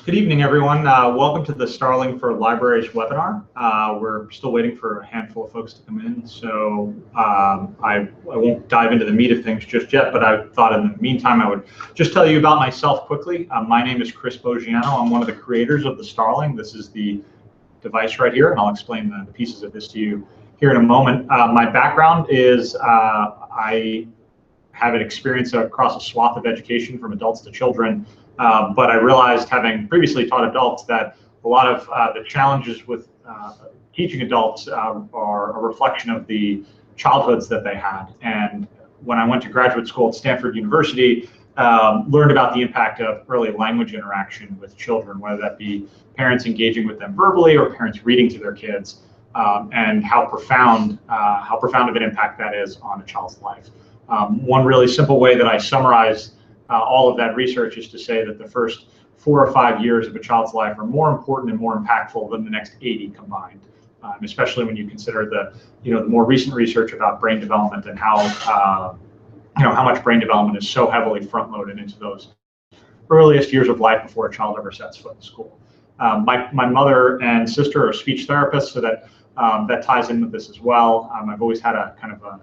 Good evening, everyone. Welcome to the Starling for Libraries webinar. We're still waiting for a handful of folks to come in, so I won't dive into the meat of things just yet, but I thought in the meantime I would just tell you about myself quickly. My name is Chris Boggiano. I'm one of the creators of the Starling. This is the device right here, and I'll explain the pieces of this to you here in a moment. My background is I have an experience across a swath of education from adults to children. But I realized, having previously taught adults, that a lot of the challenges with teaching adults are a reflection of the childhoods that they had. And when I went to graduate school at Stanford University, learned about the impact of early language interaction with children, whether that be parents engaging with them verbally or parents reading to their kids, and how profound of an impact that is on a child's life. One really simple way that I summarize all of that research is to say that the first 4 or 5 years of a child's life are more important and more impactful than the next 80 combined, especially when you consider the more recent research about brain development and how much brain development is so heavily front-loaded into those earliest years of life before a child ever sets foot in school. My mother and sister are speech therapists, so that ties in with this as well. I've always had a kind of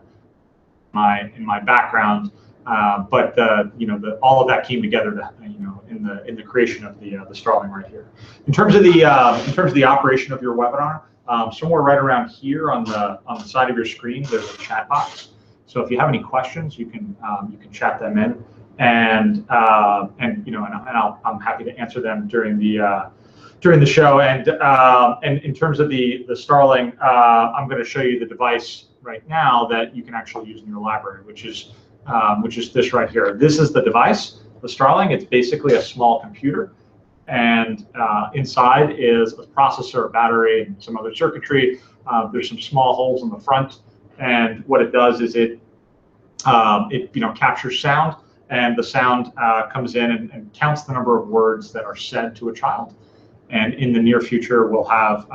in my background. But all of that came together to, in the creation of the Starling right here. In terms of the operation of your webinar, somewhere right around here on the side of your screen, there's a chat box. So if you have any questions, you can chat them in, and I'm happy to answer them during the show. And in terms of the Starling, I'm going to show you the device right now that you can actually use in your library, which is this right here. This is the device, the Starling. It's basically a small computer, and inside is a processor, a battery, and some other circuitry. There's some small holes in the front, and what it does is it captures sound, and the sound comes in and counts the number of words that are said to a child. And in the near future, we'll have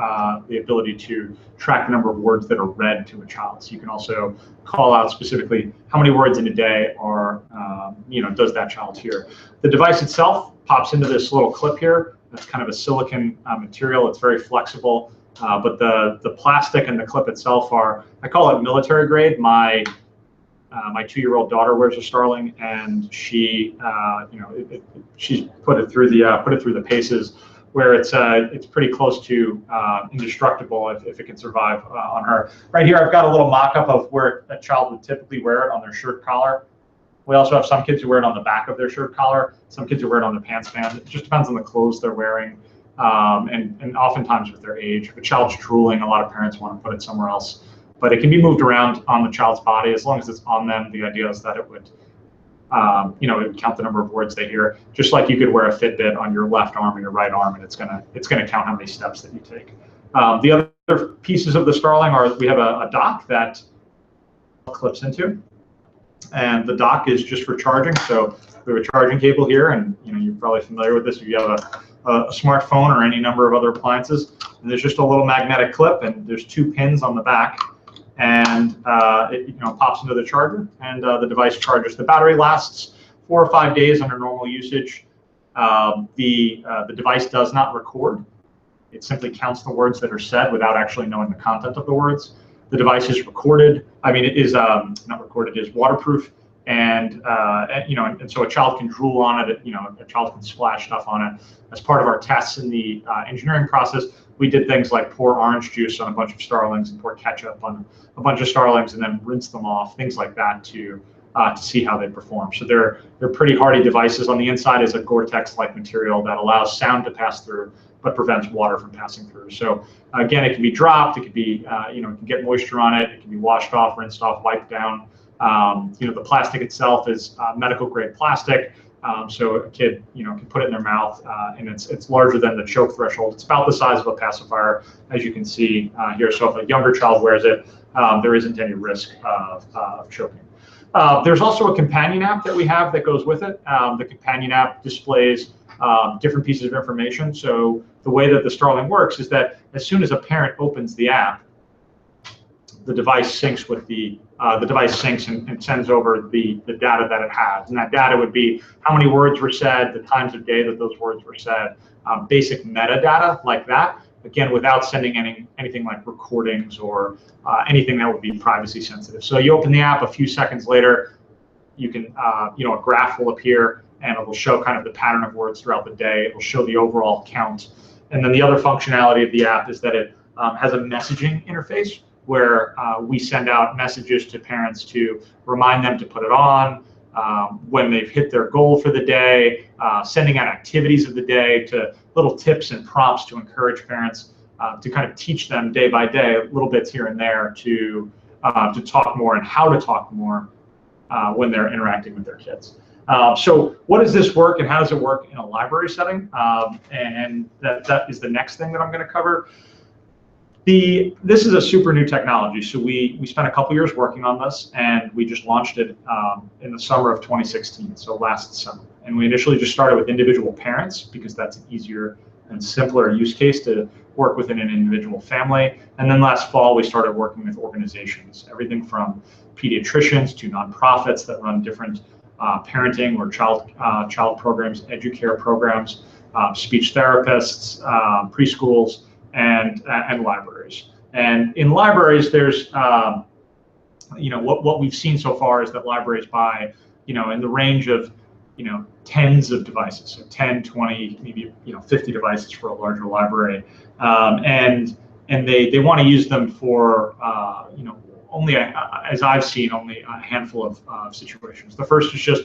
the ability to track the number of words that are read to a child. So you can also call out specifically how many words in a day does that child hear. The device itself pops into this little clip here. That's kind of a silicon material. It's very flexible, but the plastic and the clip itself I call it military grade. My 2-year-old daughter wears a Starling, and she's put it through the paces, where it's pretty close to indestructible if it can survive on her. Right here, I've got a little mock-up of where a child would typically wear it on their shirt collar. We also have some kids who wear it on the back of their shirt collar. Some kids who wear it on their pants band. It just depends on the clothes they're wearing, and oftentimes with their age. If a child's drooling, a lot of parents want to put it somewhere else. But it can be moved around on the child's body as long as it's on them. The idea is that it would it would count the number of words they hear, just like you could wear a Fitbit on your left arm or your right arm, and it's gonna count how many steps that you take. The other pieces of the Starling are, we have a dock that clips into, and the dock is just for charging. So we have a charging cable here, and you're probably familiar with this if you have a smartphone or any number of other appliances. And there's just a little magnetic clip, and there's 2 pins on the back. And it pops into the charger, and the device charges. The battery lasts 4 or 5 days under normal usage. The device does not record. It simply counts the words that are said without actually knowing the content of the words. The device is recorded. It is not recorded. It is waterproof, and so a child can drool on it. A child can splash stuff on it. As part of our tests in the engineering process, we did things like pour orange juice on a bunch of Starlings and pour ketchup on a bunch of Starlings and then rinse them off, things like that, to see how they perform. So they're pretty hardy devices. On the inside is a Gore-Tex-like material that allows sound to pass through but prevents water from passing through. So again, it can be dropped, it can be, you can get moisture on it, it can be washed off, rinsed off, wiped down. The plastic itself is medical grade plastic. So a kid, can put it in their mouth, and it's larger than the choke threshold. It's about the size of a pacifier, as you can see here. So if a younger child wears it, there isn't any risk of choking. There's also a companion app that we have that goes with it. The companion app displays different pieces of information. So the way that the Starling works is that as soon as a parent opens the app, the device syncs with the device syncs and sends over the data that it has, and that data would be how many words were said, the times of day that those words were said, basic metadata like that. Again, without sending anything like recordings or anything that would be privacy sensitive. So you open the app, a few seconds later, you can a graph will appear and it will show kind of the pattern of words throughout the day. It will show the overall count. And then the other functionality of the app is that it has a messaging interface where we send out messages to parents to remind them to put it on, when they've hit their goal for the day, sending out activities of the day, to little tips and prompts to encourage parents to kind of teach them day by day, little bits here and there to talk more and how to talk more when they're interacting with their kids. So what does this work and how does it work in a library setting? And that is the next thing that I'm going to cover. This is a super new technology. So we spent a couple years working on this, and we just launched it in the summer of 2016, so last summer. And we initially just started with individual parents because that's an easier and simpler use case to work within an individual family. And then last fall, we started working with organizations, everything from pediatricians to nonprofits that run different parenting or child programs, educare programs, speech therapists, preschools, and libraries. And in libraries, there's what we've seen so far is that libraries buy in the range of tens of devices, so 10, 20, maybe 50 devices for a larger library, and they want to use them for only, as I've seen, only a handful of situations. The first is just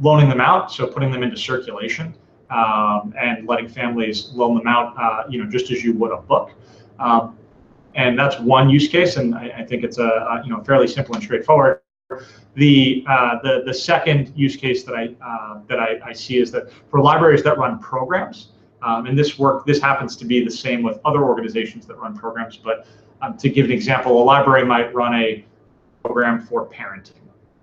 loaning them out, so putting them into circulation. And letting families loan them out, just as you would a book, and that's one use case. And I think it's a fairly simple and straightforward. The second use case that I see is that for libraries that run programs, and this happens to be the same with other organizations that run programs. But to give an example, a library might run a program for parenting,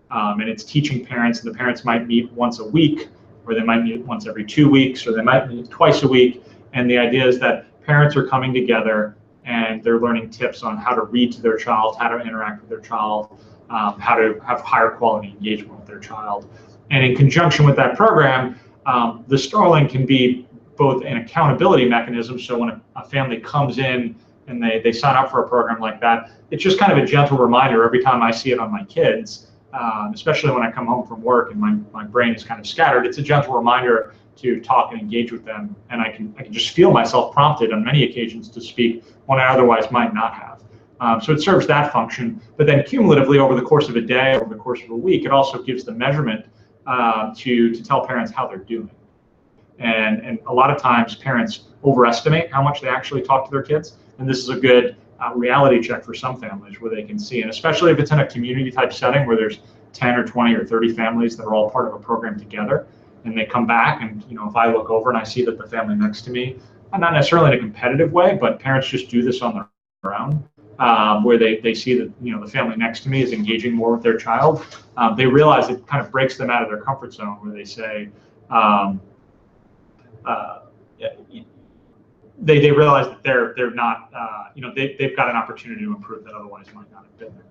and it's teaching parents, and the parents might meet once a week, or they might meet once every 2 weeks, or they might meet twice a week. And the idea is that parents are coming together and they're learning tips on how to read to their child, how to interact with their child, how to have higher quality engagement with their child. And in conjunction with that program, the Starling can be both an accountability mechanism. So when a family comes in and they sign up for a program like that, it's just kind of a gentle reminder every time I see it on my kids. Especially when I come home from work and my brain is kind of scattered, it's a gentle reminder to talk and engage with them, and I can just feel myself prompted on many occasions to speak when I otherwise might not have. So it serves that function, but then cumulatively over the course of a day, over the course of a week, it also gives the measurement to tell parents how they're doing. And a lot of times parents overestimate how much they actually talk to their kids, and this is a good reality check for some families where they can see, and especially if it's in a community type setting where there's 10 or 20 or 30 families that are all part of a program together, and they come back and if I look over and I see that the family next to me, not necessarily in a competitive way, but parents just do this on their own, where they see that the family next to me is engaging more with their child, they realize it kind of breaks them out of their comfort zone where they say, they realize that they're not, they've got an opportunity to improve that otherwise might not have been there.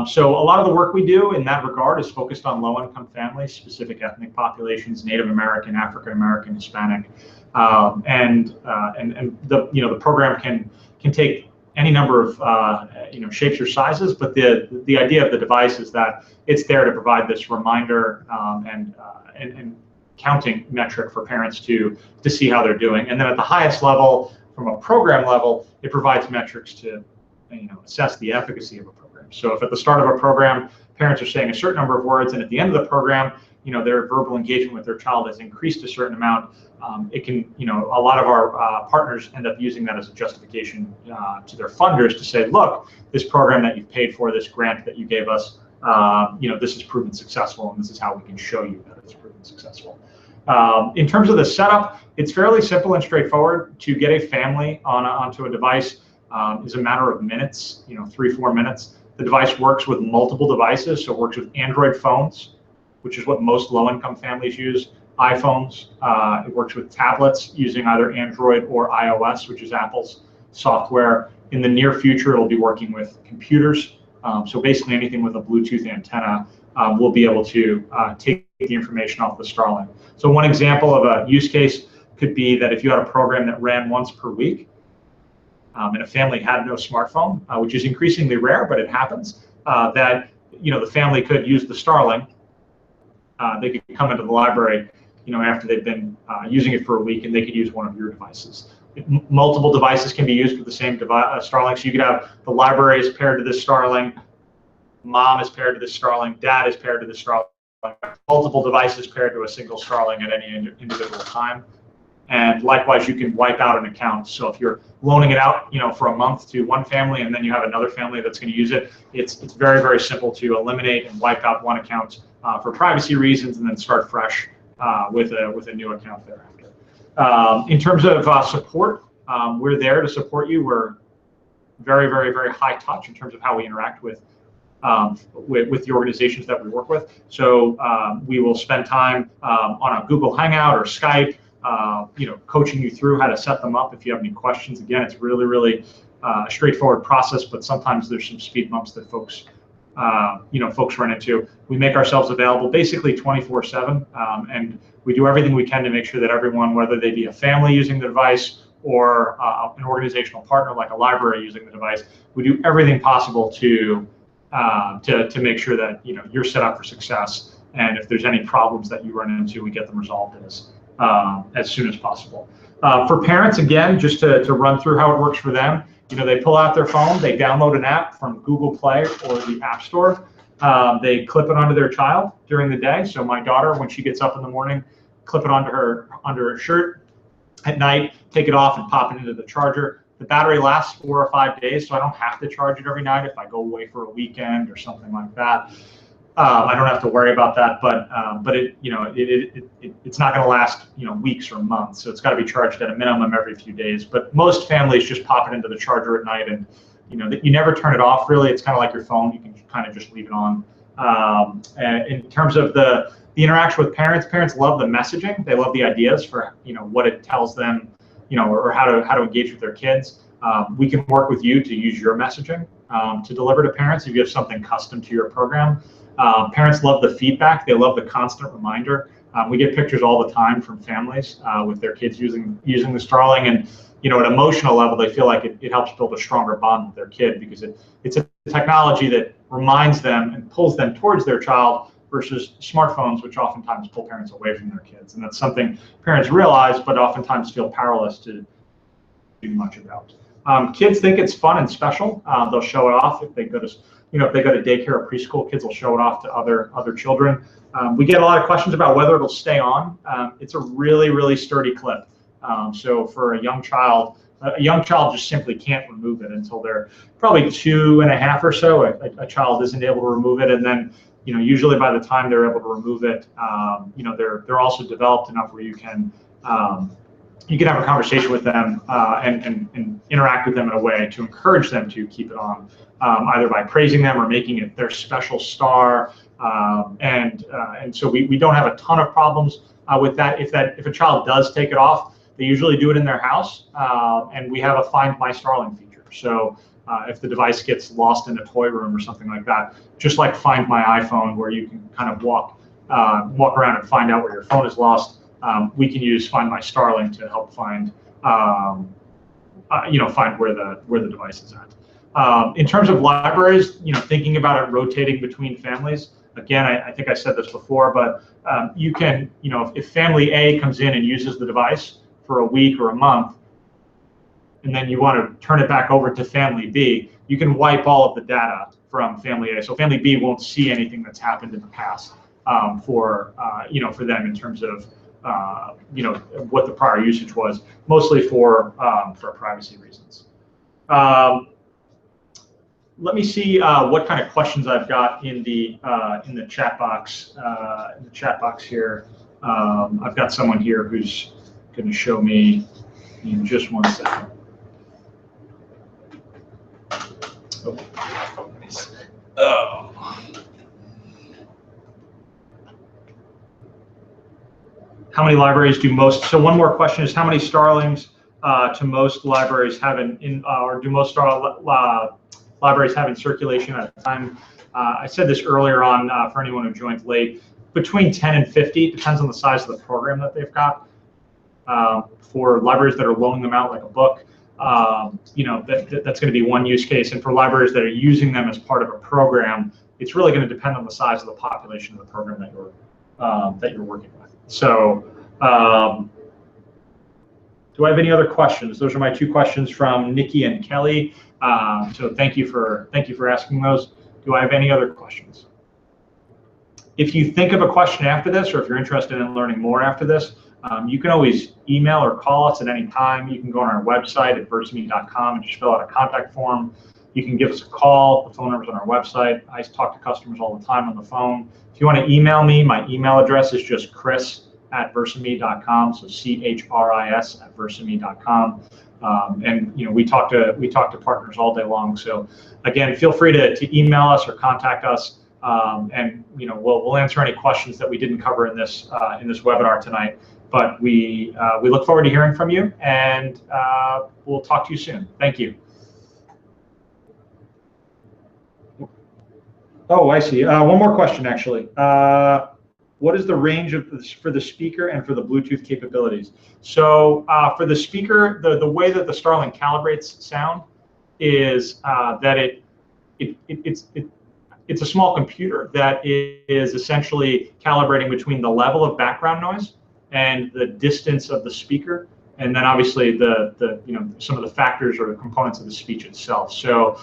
So a lot of the work we do in that regard is focused on low-income families, specific ethnic populations, Native American, African American, Hispanic, and the program can take any number of shapes or sizes. But the idea of the device is that it's there to provide this reminder and counting metric for parents to see how they're doing. And then at the highest level, from a program level, it provides metrics to assess the efficacy of a program. So if at the start of a program, parents are saying a certain number of words, and at the end of the program, their verbal engagement with their child has increased a certain amount, it can, a lot of our partners end up using that as a justification to their funders to say, look, this program that you've paid for, this grant that you gave us, this has proven successful, and this is how we can show you that it's proven successful. In terms of the setup, it's fairly simple and straightforward. To get a family onto a device is a matter of minutes, 3-4 minutes. The device works with multiple devices, so it works with Android phones, which is what most low-income families use, iPhones. It works with tablets using either Android or iOS, which is Apple's software. In the near future, it'll be working with computers. So basically anything with a Bluetooth antenna will be able to take the information off the Starling. So one example of a use case could be that if you had a program that ran once per week, and a family had no smartphone, which is increasingly rare, but it happens, that the family could use the Starling. They could come into the library, after they've been using it for a week, and they could use one of your devices. Multiple devices can be used with the same Starling. So you could have the library is paired to this Starling, mom is paired to this Starling, dad is paired to this Starling, multiple devices paired to a single Starling at any individual time. And likewise, you can wipe out an account. So if you're loaning it out, for a month to one family, and then you have another family that's going to use it, it's very, very simple to eliminate and wipe out one account for privacy reasons, and then start fresh with a new account thereafter. In terms of support, we're there to support you. We're very, very, very high touch in terms of how we interact with the organizations that we work with. So we will spend time on a Google Hangout or Skype, coaching you through how to set them up if you have any questions. Again, it's really, really a straightforward process, but sometimes there's some speed bumps that folks run into. We make ourselves available basically 24/7, and we do everything we can to make sure that everyone, whether they be a family using the device or an organizational partner like a library using the device, we do everything possible to make sure that you're set up for success. And if there's any problems that you run into, we get them resolved as soon as possible. For parents, again, just to run through how it works for them, they pull out their phone, they download an app from Google Play or the App Store. They clip it onto their child during the day. So my daughter, when she gets up in the morning, clip it onto her shirt. At night, take it off and pop it into the charger. The battery lasts 4 or 5 days, so I don't have to charge it every night if I go away for a weekend or something like that. I don't have to worry about that, but it's not going to last weeks or months, so it's got to be charged at a minimum every few days. But most families just pop it into the charger at night, and you never turn it off. Really, it's kind of like your phone; you can kind of just leave it on. And in terms of the interaction with parents love the messaging. They love the ideas for what it tells them, or how to engage with their kids. We can work with you to use your messaging to deliver to parents if you have something custom to your program. Parents love the feedback. They love the constant reminder. We get pictures all the time from families with their kids using the Starling, and at an emotional level, they feel like it helps build a stronger bond with their kid, because it's a technology that reminds them and pulls them towards their child versus smartphones, which oftentimes pull parents away from their kids. And that's something parents realize, but oftentimes feel powerless to do much about. Kids think it's fun and special. They'll show it off if they go to daycare or preschool. Kids will show it off to other children. We get a lot of questions about whether it'll stay on. It's a really, really sturdy clip. So for a young child just simply can't remove it until they're probably 2.5 or so. A child isn't able to remove it, and then usually by the time they're able to remove it, they're also developed enough where you can have a conversation with them and interact with them in a way to encourage them to keep it on, either by praising them or making it their special star. And so we don't have a ton of problems with that. If a child does take it off, they usually do it in their house, and we have a Find My Starling feature. So if the device gets lost in a toy room or something like that, just like Find My iPhone, where you can kind of walk around and find out where your phone is lost, we can use Find My Starling to help find where the device is at. In terms of libraries, thinking about it rotating between families. Again, I think I said this before, but you can, if family A comes in and uses the device for a week or a month, and then you want to turn it back over to family B, you can wipe all of the data from family A. So family B won't see anything that's happened in the past for them in terms of what the prior usage was, mostly for privacy reasons. Let me see what kind of questions I've got in the chat box. In the chat box here, I've got someone here who's going to show me in just 1 second. Oh. How many libraries do most? So one more question is, how many Starlings to most libraries have or do most libraries have in circulation at a time? I said this earlier on for anyone who joined late, between 10 and 50, depends on the size of the program that they've got. For libraries that are loaning them out like a book, that's going to be one use case. And for libraries that are using them as part of a program, it's really going to depend on the size of the population of the program that you're working with. So, do I have any other questions? Those are my two questions from Nikki and Kelly. So thank you for asking those. Do I have any other questions? If you think of a question after this, or if you're interested in learning more after this, you can always email or call us at any time. You can go on our website at versame.com and just fill out a contact form. You can give us a call. The phone number's on our website. I talk to customers all the time on the phone. If you want to email me, my email address is just chris@versame.com. So chris@versame.com. And we talk to partners all day long. So again, feel free to email us or contact us. And we'll answer any questions that we didn't cover in this webinar tonight. But we look forward to hearing from you, and we'll talk to you soon. Thank you. Oh, I see. One more question, actually. What is the range for the speaker and for the Bluetooth capabilities? So for the speaker, the way that the Starling calibrates sound is that it's a small computer that is essentially calibrating between the level of background noise and the distance of the speaker, and then obviously some of the factors or the components of the speech itself. So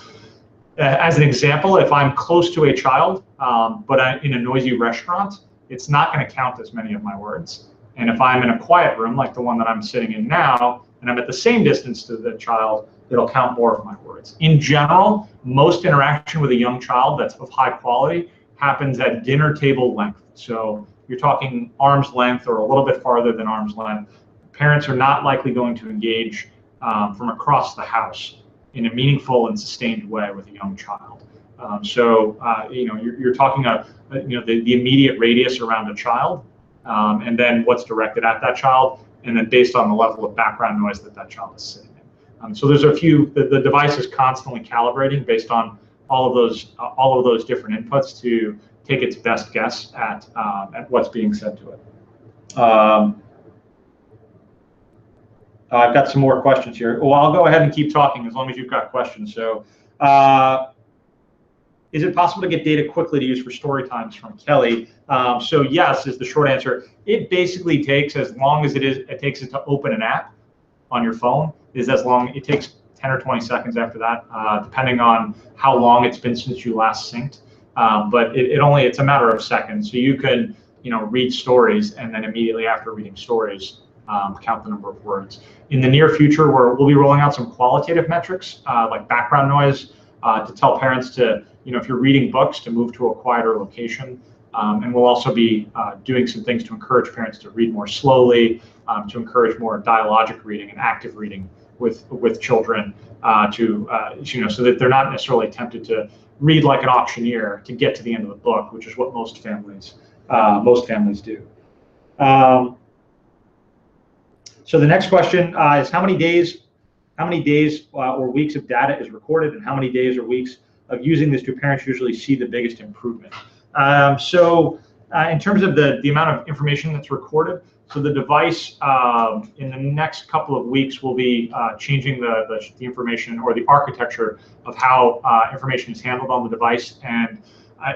as an example, if I'm close to a child, but I'm in a noisy restaurant, it's not going to count as many of my words. And if I'm in a quiet room, like the one that I'm sitting in now, and I'm at the same distance to the child, it'll count more of my words. In general, most interaction with a young child that's of high quality happens at dinner table length. So you're talking arm's length or a little bit farther than arm's length. Parents are not likely going to engage from across the house in a meaningful and sustained way with a young child. You're talking the immediate radius around a child, and then what's directed at that child, and then based on the level of background noise that child is sitting in. So there's the device is constantly calibrating based on all of those different inputs to take its best guess at what's being said to it. I've got some more questions here. Well, I'll go ahead and keep talking as long as you've got questions. So, is it possible to get data quickly to use for story times from Kelly? So yes, is the short answer. It basically takes as long as it takes it to open an app on your phone. It takes 10 or 20 seconds after that, depending on how long it's been since you last synced. But it's a matter of seconds. So you can read stories, and then immediately after reading stories, count the number of words. In the near future, we'll be rolling out some qualitative metrics like background noise to tell parents to, if you're reading books, to move to a quieter location. And we'll also be doing some things to encourage parents to read more slowly, to encourage more dialogic reading and active reading with children, so that they're not necessarily tempted to read like an auctioneer to get to the end of the book, which is what most families do. So the next question is how many days or weeks of data is recorded, and how many days or weeks of using this do parents usually see the biggest improvement? In terms of the amount of information that's recorded, so the device in the next couple of weeks will be changing the information or the architecture of how information is handled on the device, and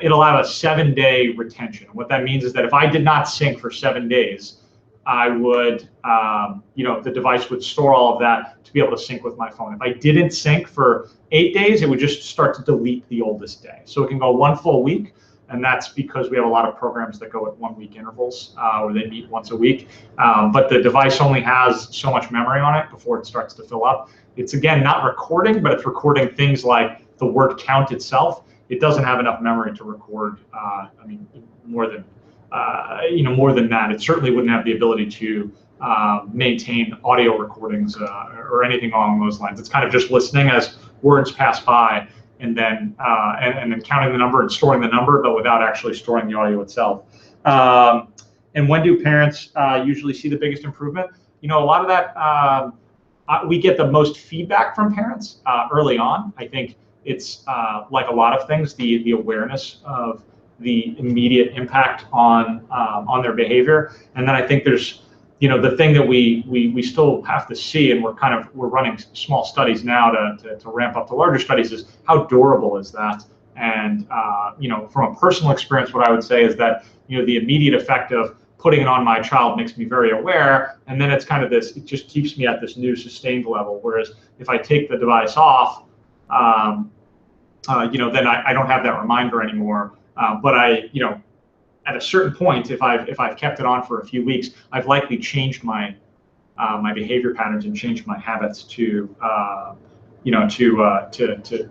it'll have a 7-day retention. What that means is that if I did not sync for 7 days, I would, the device would store all of that to be able to sync with my phone. If I didn't sync for 8 days, it would just start to delete the oldest day. So it can go 1 full week, and that's because we have a lot of programs that go at 1 week intervals where they meet once a week. But the device only has so much memory on it before it starts to fill up. It's, again, not recording, but it's recording things like the word count itself. It doesn't have enough memory to record, more than that. It certainly wouldn't have the ability to maintain audio recordings or anything along those lines. It's kind of just listening as words pass by, and then counting the number and storing the number, but without actually storing the audio itself. And when do parents usually see the biggest improvement? A lot of that we get the most feedback from parents early on. I think it's like a lot of things, the awareness of the immediate impact on their behavior, and then I think there's the thing that we still have to see, and we're running small studies now to ramp up to larger studies, is how durable is that? And from a personal experience, what I would say is that the immediate effect of putting it on my child makes me very aware, and then it's kind of this, it just keeps me at this new sustained level. Whereas if I take the device off, then I don't have that reminder anymore. But at a certain point, if I've kept it on for a few weeks, I've likely changed my my behavior patterns and changed my habits to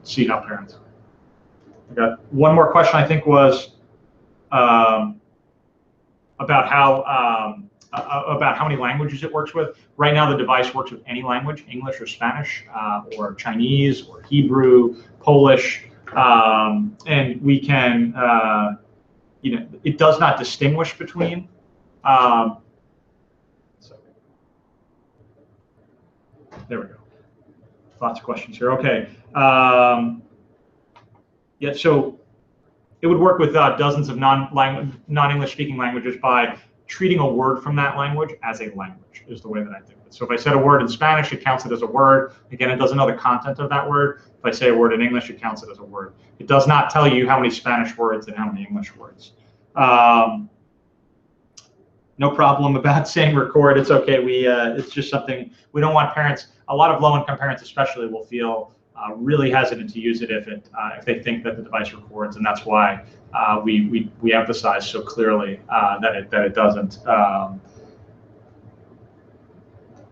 see how parents. I got one more question. I think was about how many languages it works with. Right now, the device works with any language: English or Spanish, or Chinese or Hebrew, Polish, and we can. It does not distinguish between. There we go. Lots of questions here. Okay. Yeah. So it would work with dozens of non-English speaking languages by treating a word from that language as a language, is the way that I think of it. So if I said a word in Spanish, it counts it as a word. Again, it doesn't know the content of that word. If I say a word in English, it counts it as a word. It does not tell you how many Spanish words and how many English words. No problem about saying record. It's okay. It's just something we don't want parents. A lot of low-income parents, especially, will feel really hesitant to use it if they think that the device records, and that's why we emphasize so clearly that it doesn't.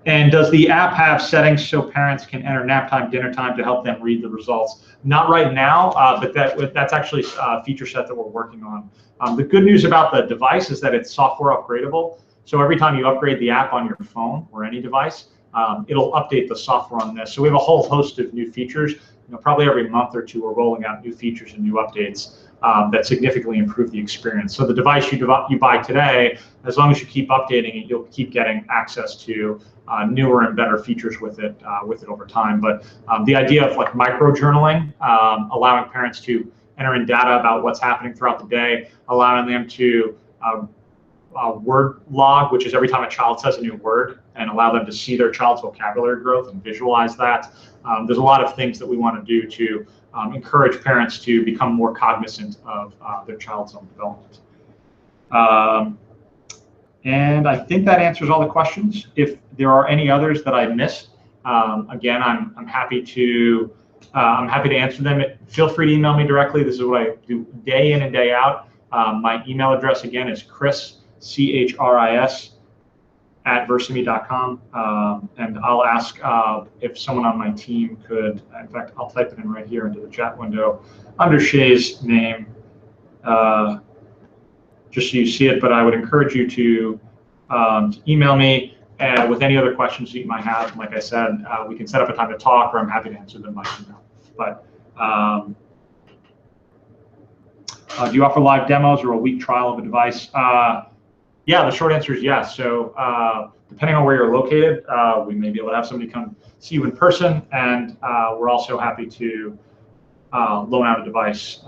And does the app have settings so parents can enter nap time, dinner time to help them read the results? Not right now, but that's actually a feature set that we're working on. The good news about the device is that it's software upgradable. So every time you upgrade the app on your phone or any device, it'll update the software on this. So we have a whole host of new features. Probably every month or two, we're rolling out new features and new updates that significantly improve the experience. So the device you buy today, as long as you keep updating it, you'll keep getting access to newer and better features with it over time. But the idea of like micro journaling, allowing parents to enter in data about what's happening throughout the day, allowing them to word log, which is every time a child says a new word, and allow them to see their child's vocabulary growth and visualize that. There's a lot of things that we want to do to encourage parents to become more cognizant of their child's own development. And I think that answers all the questions. If there are any others that I missed, again, I'm happy to answer them. Feel free to email me directly. This is what I do day in and day out. My email address again is Chris, CHRIS, @versame.com, and I'll ask if someone on my team could. In fact, I'll type it in right here into the chat window under Shay's name, just so you see it. But I would encourage you to email me with any other questions that you might have. Like I said, we can set up a time to talk, or I'm happy to answer them by email. But do you offer live demos or a week trial of a device? Yeah, the short answer is yes. So depending on where you're located, we may be able to have somebody come see you in person, and we're also happy to loan out a device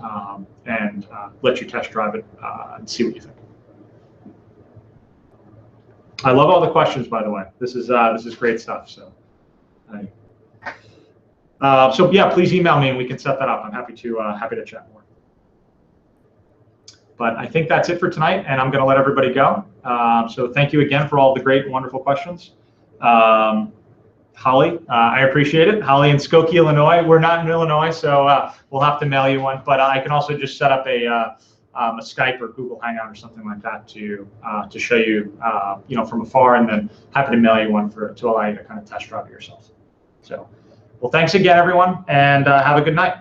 and let you test drive it and see what you think. I love all the questions, by the way. This is great stuff. So, so yeah, please email me and we can set that up. I'm happy to chat more. But I think that's it for tonight, and I'm going to let everybody go. So thank you again for all the great and wonderful questions. Holly, I appreciate it. Holly in Skokie, Illinois. We're not in Illinois, so we'll have to mail you one. But I can also just set up a Skype or Google Hangout or something like that to show you, from afar, and then happy to mail you one to allow you to kind of test drive it yourself. So, well, thanks again, everyone, and have a good night.